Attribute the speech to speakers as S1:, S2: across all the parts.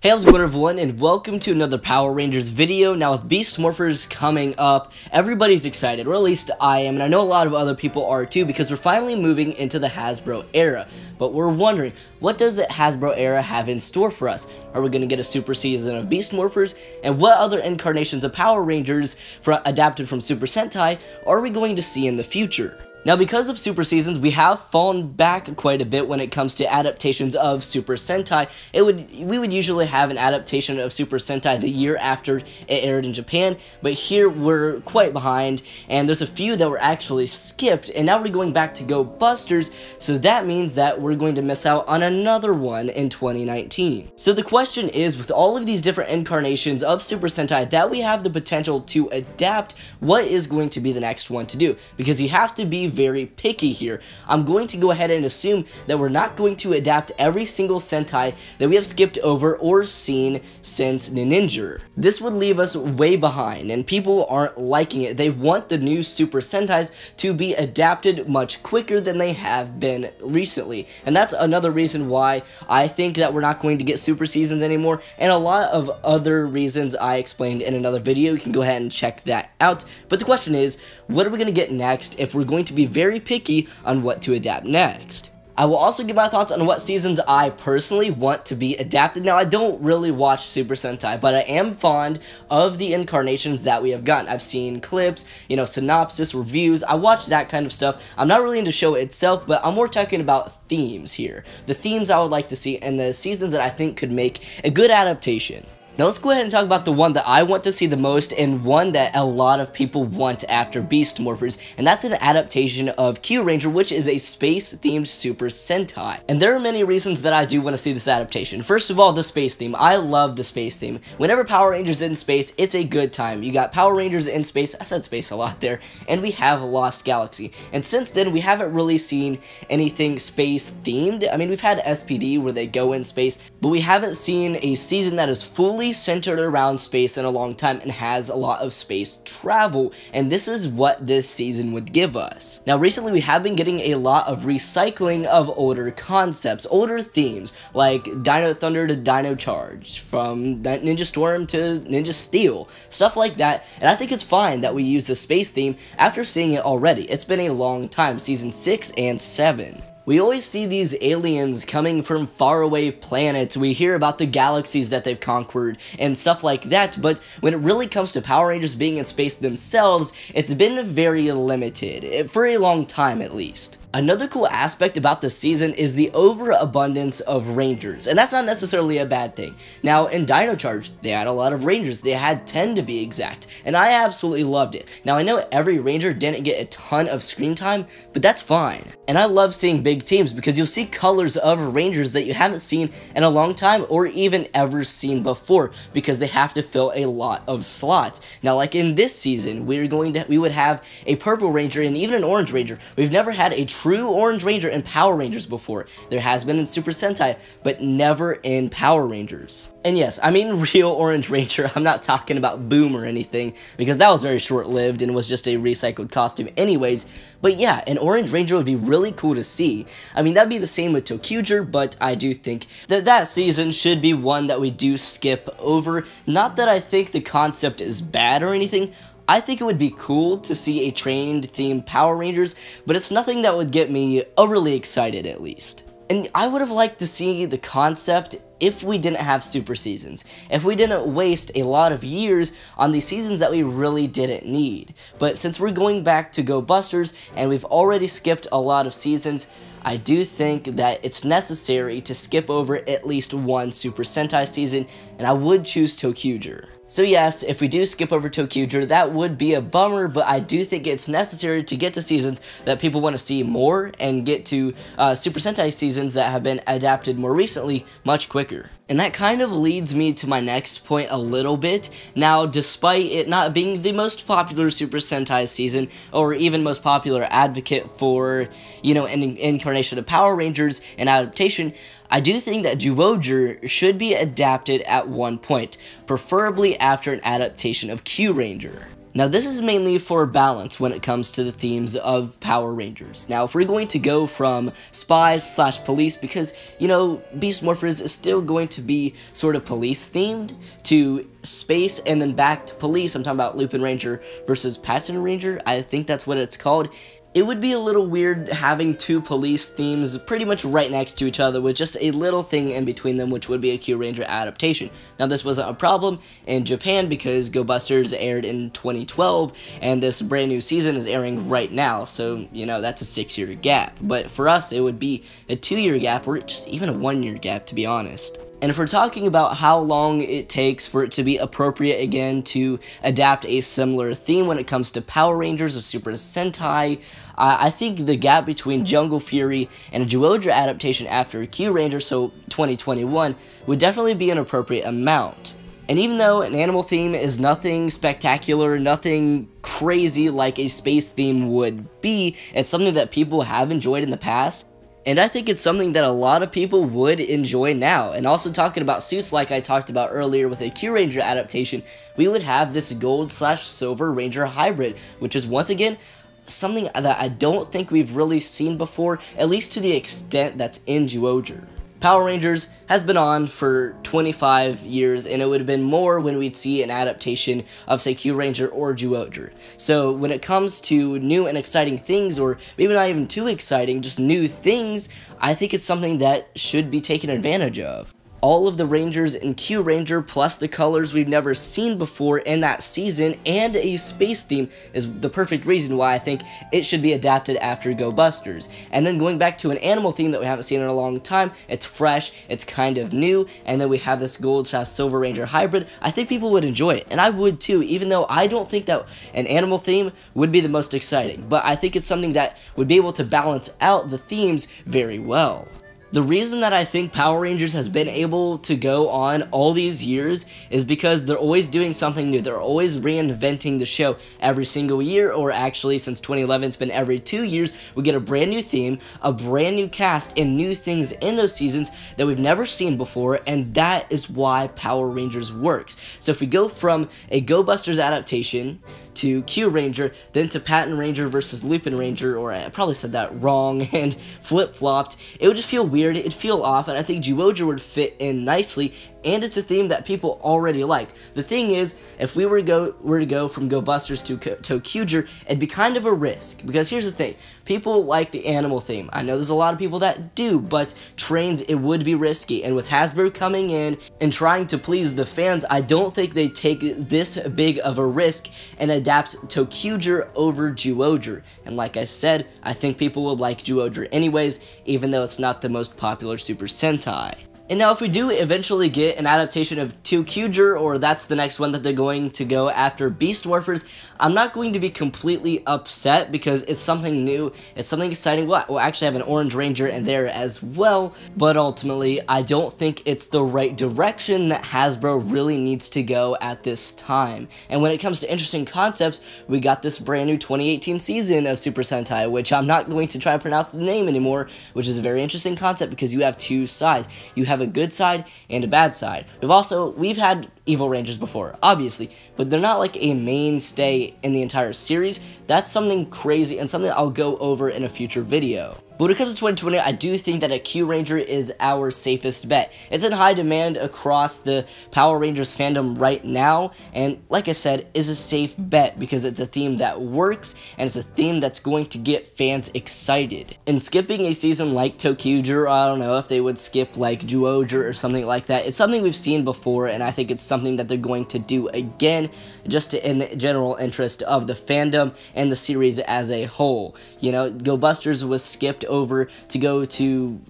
S1: Hey, how's it going everyone, and welcome to another Power Rangers video. Now with Beast Morphers coming up, everybody's excited, or at least I am, and I know a lot of other people are too, because we're finally moving into the Hasbro era. But we're wondering, what does the Hasbro era have in store for us? Are we going to get a super season of Beast Morphers? And what other incarnations of Power Rangers adapted from Super Sentai are we going to see in the future? Now, because of Super Seasons, we have fallen back quite a bit when it comes to adaptations of Super Sentai. We would usually have an adaptation of Super Sentai the year after it aired in Japan, but here we're quite behind, and there's a few that were actually skipped, and now we're going back to Go Busters, so that means that we're going to miss out on another one in 2019. So the question is, with all of these different incarnations of Super Sentai that we have the potential to adapt, what is going to be the next one to do? Because you have to be very picky here. I'm going to go ahead and assume that we're not going to adapt every single Sentai that we have skipped over or seen since Ninja. This would leave us way behind, and people aren't liking it. They want the new Super Sentais to be adapted much quicker than they have been recently, and that's another reason why I think that we're not going to get Super Seasons anymore, and a lot of other reasons I explained in another video. You can go ahead and check that out. But the question is, what are we going to get next if we're going to be very picky on what to adapt next? I will also give my thoughts on what seasons I personally want to be adapted. Now, I don't really watch Super Sentai, but I am fond of the incarnations that we have gotten. I've seen clips, synopsis, reviews. I watch that kind of stuff. I'm not really into the show itself, but I'm more talking about themes here. The themes I would like to see and the seasons that I think could make a good adaptation. Now let's go ahead and talk about the one that I want to see the most, and one that a lot of people want after Beast Morphers, and that's an adaptation of Q Ranger, which is a space-themed Super Sentai. And there are many reasons that I do want to see this adaptation. First of all, the space theme. I love the space theme. Whenever Power Rangers in space, it's a good time. You got Power Rangers in space, I said space a lot there, and we have Lost Galaxy. And since then, we haven't really seen anything space-themed. I mean, we've had SPD where they go in space, but we haven't seen a season that is fully centered around space in a long time and has a lot of space travel, and this is what this season would give us. Now recently we have been getting a lot of recycling of older concepts, older themes, like Dino Thunder to Dino Charge, from Ninja Storm to Ninja Steel, stuff like that, and I think it's fine that we use the space theme after seeing it already. It's been a long time, season 6 and 7. We always see these aliens coming from faraway planets. We hear about the galaxies that they've conquered and stuff like that, but when it really comes to Power Rangers being in space themselves, it's been very limited, for a long time at least. Another cool aspect about this season is the overabundance of Rangers, and that's not necessarily a bad thing. Now, in Dino Charge, they had a lot of Rangers. They had 10 to be exact, and I absolutely loved it. Now, I know every Ranger didn't get a ton of screen time, but that's fine. And I love seeing big teams because you'll see colors of Rangers that you haven't seen in a long time or even ever seen before, because they have to fill a lot of slots. Now, like in this season, we would have a Purple Ranger and even an Orange Ranger. We've never had a true Orange Ranger in Power Rangers before. There has been in Super Sentai, but never in Power Rangers. And yes, I mean real Orange Ranger. I'm not talking about Boom or anything, because that was very short-lived and was just a recycled costume anyways. But yeah, an Orange Ranger would be really cool to see. I mean, that'd be the same with Tokuger, but I do think that that season should be one that we do skip over. Not that I think the concept is bad or anything. I think it would be cool to see a trained-themed Power Rangers, but it's nothing that would get me overly excited, at least. And I would have liked to see the concept if we didn't have Super Seasons, if we didn't waste a lot of years on these seasons that we really didn't need. But since we're going back to Go Busters, and we've already skipped a lot of seasons, I do think that it's necessary to skip over at least one Super Sentai season, and I would choose Tokuger. So yes, if we do skip over Tokuger, that would be a bummer, but I do think it's necessary to get to seasons that people want to see more and get to Super Sentai seasons that have been adapted more recently much quicker. And that kind of leads me to my next point a little bit. Now, despite it not being the most popular Super Sentai season, or even most popular advocate for, an incarnation of Power Rangers and adaptation, I do think that Zyuohger should be adapted at one point, preferably after an adaptation of Q Ranger. Now this is mainly for balance when it comes to the themes of Power Rangers. Now if we're going to go from spies / police, because, you know, Beast Morphers is still going to be sort of police themed, to space and then back to police, I'm talking about Lupin Ranger versus Pattern Ranger, I think that's what it's called. It would be a little weird having two police themes pretty much right next to each other with just a little thing in between them, which would be a Q Ranger adaptation. Now this wasn't a problem in Japan because Go Busters aired in 2012 and this brand new season is airing right now, so, you know, that's a 6-year gap. But for us it would be a 2-year gap or just even a 1-year gap, to be honest. And if we're talking about how long it takes for it to be appropriate again to adapt a similar theme when it comes to Power Rangers or Super Sentai, I think the gap between Jungle Fury and a Zyuohger adaptation after Q Ranger, so 2021, would definitely be an appropriate amount. And even though an animal theme is nothing spectacular, nothing crazy like a space theme would be, it's something that people have enjoyed in the past. And I think it's something that a lot of people would enjoy now. And also talking about suits like I talked about earlier with a Q Ranger adaptation, we would have this gold / silver Ranger hybrid, which is once again something that I don't think we've really seen before, at least to the extent that's in Zyuohger. Power Rangers has been on for 25 years, and it would have been more when we'd see an adaptation of, say, Q Ranger or Zyuohger. So when it comes to new and exciting things, or maybe not even too exciting, just new things, I think it's something that should be taken advantage of. All of the Rangers in Q Ranger, plus the colors we've never seen before in that season, and a space theme is the perfect reason why I think it should be adapted after Go Busters. And then going back to an animal theme that we haven't seen in a long time, it's fresh, it's kind of new, and then we have this gold / silver Ranger hybrid. I think people would enjoy it, and I would too, even though I don't think that an animal theme would be the most exciting, but I think it's something that would be able to balance out the themes very well. The reason that I think Power Rangers has been able to go on all these years is because they're always doing something new. They're always reinventing the show every single year, or actually since 2011 it's been every 2 years. We get a brand new theme, a brand new cast, and new things in those seasons that we've never seen before, and that is why Power Rangers works. So if we go from a Go Busters adaptation to Q Ranger, then to Pattern Ranger versus Lupin Ranger, or I probably said that wrong, and flip-flopped, it would just feel weird, it'd feel off, and I think Zyuohger would fit in nicely, and it's a theme that people already like. The thing is, if we were to go from Go Busters to Q-ger, it'd be kind of a risk, because here's the thing, people like the animal theme. I know there's a lot of people that do, but trains, it would be risky, and with Hasbro coming in and trying to please the fans, I don't think they take this big of a risk and adapts to Q-ger over Zyuohger. And like I said, I think people would like Zyuohger anyways, even though it's not the most popular Super Sentai. And now if we do eventually get an adaptation of Q-ger, or that's the next one that they're going to go after Beast Morphers, I'm not going to be completely upset because it's something new, it's something exciting. We'll actually have an Orange Ranger in there as well, but ultimately I don't think it's the right direction that Hasbro really needs to go at this time. And when it comes to interesting concepts, we got this brand new 2018 season of Super Sentai, which I'm not going to try to pronounce the name anymore, which is a very interesting concept because you have two sides. You have a good side and a bad side. We've had Evil Rangers before, obviously, but they're not like a mainstay in the entire series. That's something crazy and something I'll go over in a future video. But when it comes to 2020, I do think that a Q Ranger is our safest bet. It's in high demand across the Power Rangers fandom right now, and like I said, is a safe bet because it's a theme that works, and it's a theme that's going to get fans excited. And skipping a season like Q-ger, I don't know if they would skip like Zyuohger or something like that. It's something we've seen before, and I think it's something that they're going to do again, just in the general interest of the fandom and the series as a whole. You know, Go Busters was skipped over to go to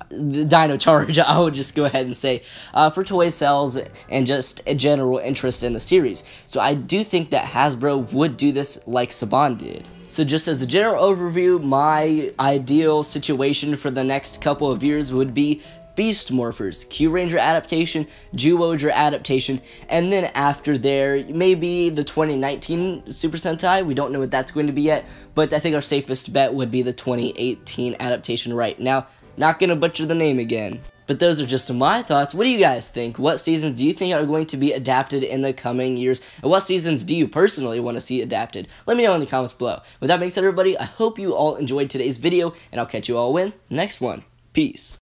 S1: the Dino Charge, I would just go ahead and say, for toy sales and just a general interest in the series. So I do think that Hasbro would do this like Saban did. So just as a general overview, my ideal situation for the next couple of years would be Beast Morphers, Q Ranger adaptation, Zyuohger adaptation, and then after there, maybe the 2019 Super Sentai. We don't know what that's going to be yet, but I think our safest bet would be the 2018 adaptation right now. Not gonna butcher the name again. But those are just my thoughts. What do you guys think? What seasons do you think are going to be adapted in the coming years? And what seasons do you personally want to see adapted? Let me know in the comments below. With that being said, everybody, I hope you all enjoyed today's video, and I'll catch you all in the next one. Peace.